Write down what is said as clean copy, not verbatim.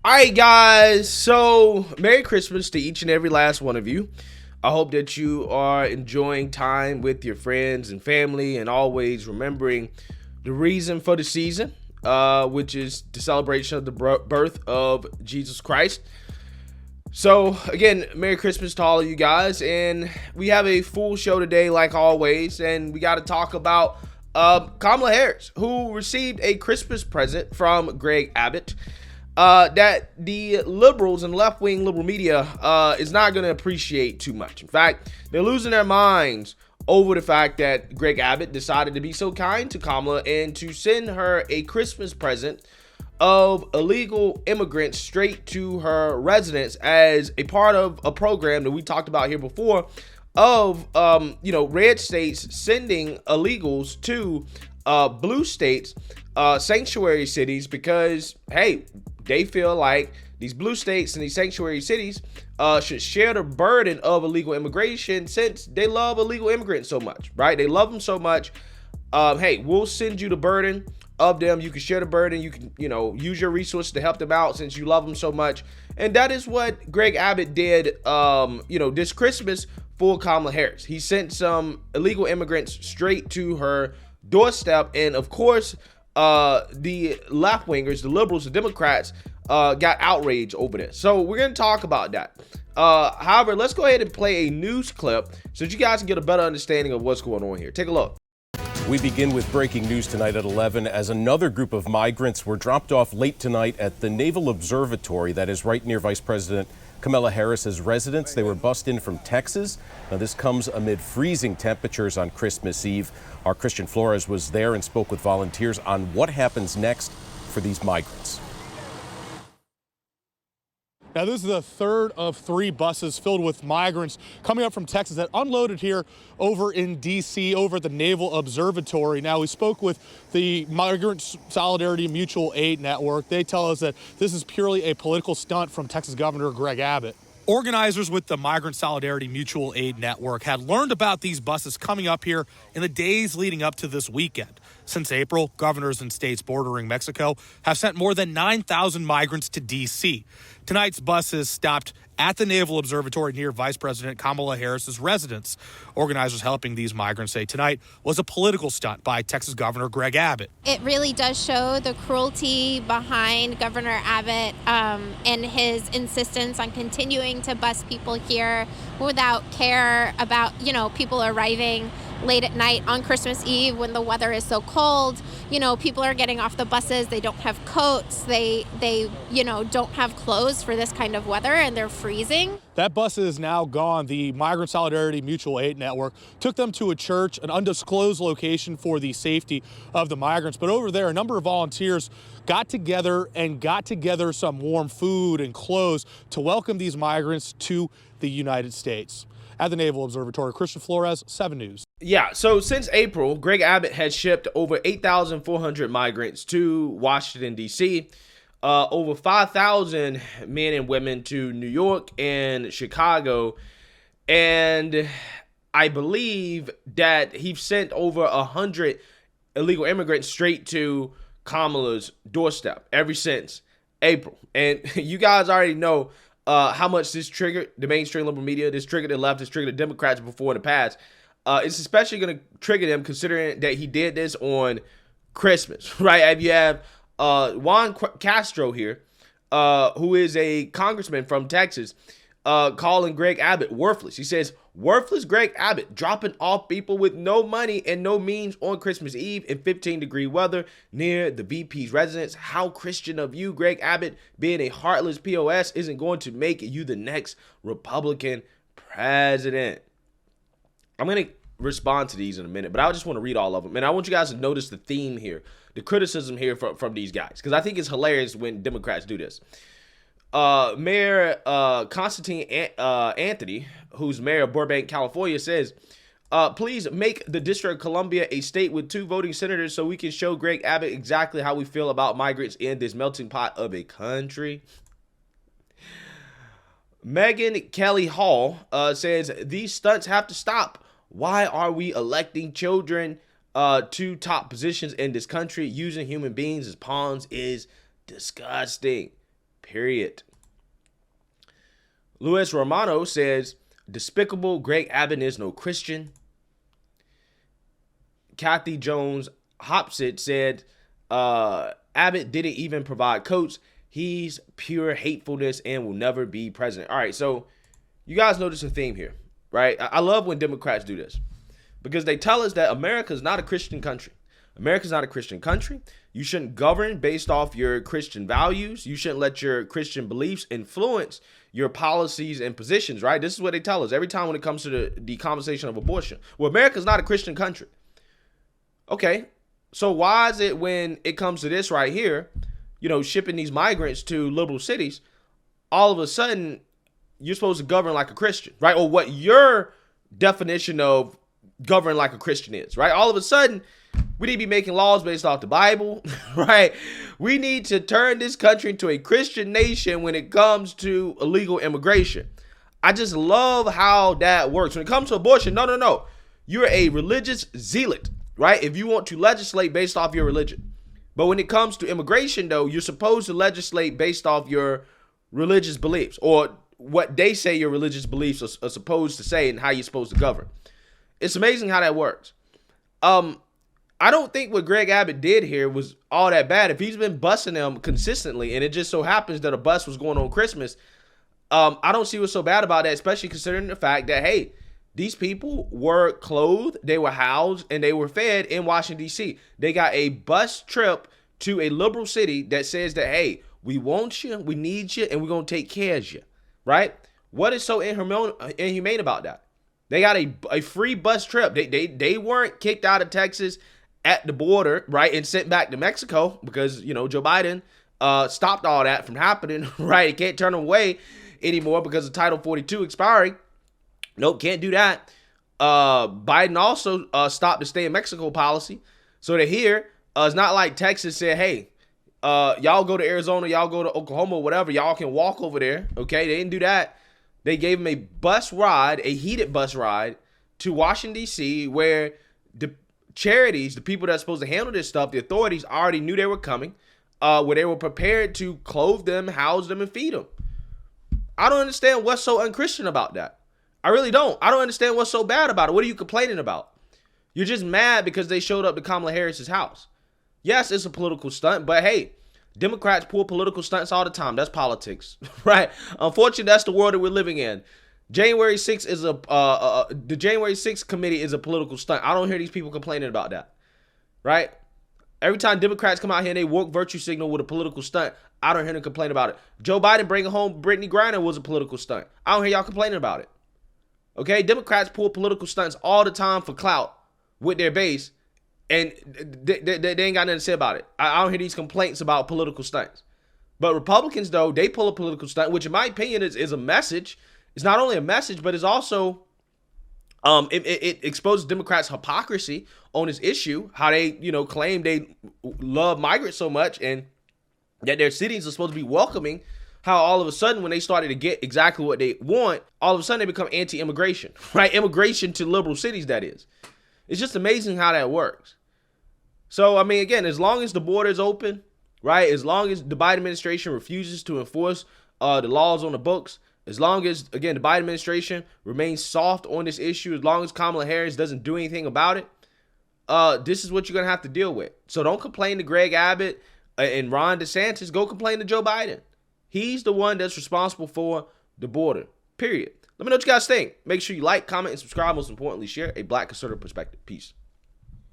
All right, guys. So, Merry Christmas to each and every last one of you. I hope that you are enjoying time with your friends and family and always remembering the reason for the season, which is the celebration of the birth of Jesus Christ. So, again, Merry Christmas to all of you guys. And we have a full show today, like always. And we got to talk about Kamala Harris, who received a Christmas present from Greg Abbott. That the liberals and left-wing liberal media is not going to appreciate too much. In fact, they're losing their minds over the fact that Greg Abbott decided to be so kind to Kamala and to send her a Christmas present of illegal immigrants straight to her residence as a part of a program that we talked about here before of, red states sending illegals to blue states, sanctuary cities, because, hey, they feel like these blue states and these sanctuary cities should share the burden of illegal immigration since they love illegal immigrants so much, right? They love them so much. Hey, we'll send you the burden of them. You can share the burden. You can, use your resources to help them out since you love them so much. And that is what Greg Abbott did, this Christmas for Kamala Harris. He sent some illegal immigrants straight to her doorstep. And of course, the left-wingers, the liberals, the Democrats, got outraged over this. So we're going to talk about that. However, let's go ahead and play a news clip so that you guys can get a better understanding of what's going on here. Take a look. We begin with breaking news tonight at 11 as another group of migrants were dropped off late tonight at the Naval Observatory, that is right near Vice President Kamala Harris's residence. They were bussed in from Texas. Now, this comes amid freezing temperatures on Christmas Eve. Our Christian Flores was there and spoke with volunteers on what happens next for these migrants. Now, this is the third of three buses filled with migrants coming up from Texas that unloaded here over in D.C. over at the Naval Observatory. Now, we spoke with the Migrants Solidarity Mutual Aid Network. They tell us that this is purely a political stunt from Texas Governor Greg Abbott. Organizers with the Migrant Solidarity Mutual Aid Network had learned about these buses coming up here in the days leading up to this weekend. Since April, governors in states bordering Mexico have sent more than 9,000 migrants to D.C. Tonight's buses stopped at the Naval Observatory near Vice President Kamala Harris's residence. Organizers helping these migrants say tonight was a political stunt by Texas Governor Greg Abbott. It really does show the cruelty behind Governor Abbott and his insistence on continuing to bus people here without care about, people arriving late at night on Christmas Eve when the weather is so cold. People are getting off the buses. They don't have coats. They don't have clothes for this kind of weather, and they're freezing. That bus is now gone. The Migrant Solidarity Mutual Aid Network took them to a church, an undisclosed location for the safety of the migrants. But over there, a number of volunteers got together some warm food and clothes to welcome these migrants to the United States. At the Naval Observatory, Christian Flores, 7 News. Yeah, so since April, Greg Abbott has shipped over 8,400 migrants to Washington, D.C., over 5,000 men and women to New York and Chicago, and I believe that he's sent over 100 illegal immigrants straight to Kamala's doorstep ever since April. And you guys already know how much this triggered the mainstream liberal media, this triggered the left, this triggered the Democrats before in the past. It's especially going to trigger them considering that he did this on Christmas, right? If you have Juan Castro here, who is a congressman from Texas, calling Greg Abbott worthless. He says, worthless Greg Abbott dropping off people with no money and no means on Christmas Eve in 15-degree weather near the VP's residence. How Christian of you, Greg Abbott, being a heartless POS isn't going to make you the next Republican president. I'm going to respond to these in a minute, but I just want to read all of them. And I want you guys to notice the theme here, the criticism here from these guys, because I think it's hilarious when Democrats do this. Mayor Constantine Anthony, who's mayor of Burbank, California, says, please make the District of Columbia a state with 2 voting senators so we can show Greg Abbott exactly how we feel about migrants in this melting pot of a country. Megan Kelly Hall says, these stunts have to stop. Why are we electing children to top positions in this country? Using human beings as pawns is disgusting. period. Luis Romano says, despicable, Greg Abbott is no Christian. Kathy Jones Hopsit said, Abbott didn't even provide coats. He's pure hatefulness and will never be president. All right, so you guys notice a theme here, right? I love when Democrats do this because they tell us that America is not a Christian country. America's not a Christian country. You shouldn't govern based off your Christian values. You shouldn't let your Christian beliefs influence your policies and positions, right? This is what they tell us every time when it comes to the conversation of abortion. Well, America's not a Christian country. Okay, so why is it when it comes to this right here, you know, shipping these migrants to liberal cities, all of a sudden you're supposed to govern like a Christian, right? Or what your definition of govern like a Christian is, right? All of a sudden, we need to be making laws based off the Bible, right? We need to turn this country into a Christian nation when it comes to illegal immigration. I just love how that works. When it comes to abortion, no. You're a religious zealot, right? If you want to legislate based off your religion. But when it comes to immigration, though, you're supposed to legislate based off your religious beliefs or what they say your religious beliefs are supposed to say and how you're supposed to govern. It's amazing how that works. I don't think what Greg Abbott did here was all that bad. If he's been busing them consistently and it just so happens that a bus was going on Christmas, I don't see what's so bad about that, especially considering the fact that, hey, these people were clothed, they were housed, and they were fed in Washington, D.C. They got a bus trip to a liberal city that says that, hey, we want you, we need you, and we're going to take care of you, right? What is so inhumane about that? They got a free bus trip. They weren't kicked out of Texas at the border, right, and sent back to Mexico because, you know, Joe Biden stopped all that from happening, right? He can't turn them away anymore because of Title 42 expiring. Nope, can't do that. Biden also stopped the stay in Mexico policy. So that here, it's not like Texas said, hey, y'all go to Arizona, y'all go to Oklahoma, whatever. Y'all can walk over there. Okay, they didn't do that. They gave them a bus ride, a heated bus ride to Washington, D.C., where the charities, the people that's supposed to handle this stuff, the authorities already knew they were coming, where they were prepared to clothe them, house them, and feed them. I don't understand what's so unchristian about that. I really don't. I don't understand what's so bad about it. What are you complaining about? You're just mad because they showed up to Kamala Harris's house. Yes, it's a political stunt, but hey, Democrats pull political stunts all the time. That's politics, right? Unfortunately, that's the world that we're living in. January 6th is the January 6th committee is a political stunt. I don't hear these people complaining about that, right? Every time Democrats come out here and they woke virtue signal with a political stunt, I don't hear them complain about it. Joe Biden bringing home Brittany Griner was a political stunt. I don't hear y'all complaining about it. Okay, Democrats pull political stunts all the time for clout with their base, and they ain't got nothing to say about it. I don't hear these complaints about political stunts. But Republicans, though, they pull a political stunt, which in my opinion is a message. It's not only a message, but it's also it exposes Democrats' hypocrisy on this issue, how they, you know, claim they love migrants so much and that their cities are supposed to be welcoming. How all of a sudden, when they started to get exactly what they want, all of a sudden they become anti-immigration, right? Immigration to liberal cities, that is. It's just amazing how that works. So, I mean, again, as long as the border is open, right? As long as the Biden administration refuses to enforce the laws on the books, as long as, again, the Biden administration remains soft on this issue, as long as Kamala Harris doesn't do anything about it, this is what you're going to have to deal with. So don't complain to Greg Abbott and Ron DeSantis. Go complain to Joe Biden. He's the one that's responsible for the border, period. Let me know what you guys think. Make sure you like, comment, and subscribe. Most importantly, share a Black conservative perspective. Peace.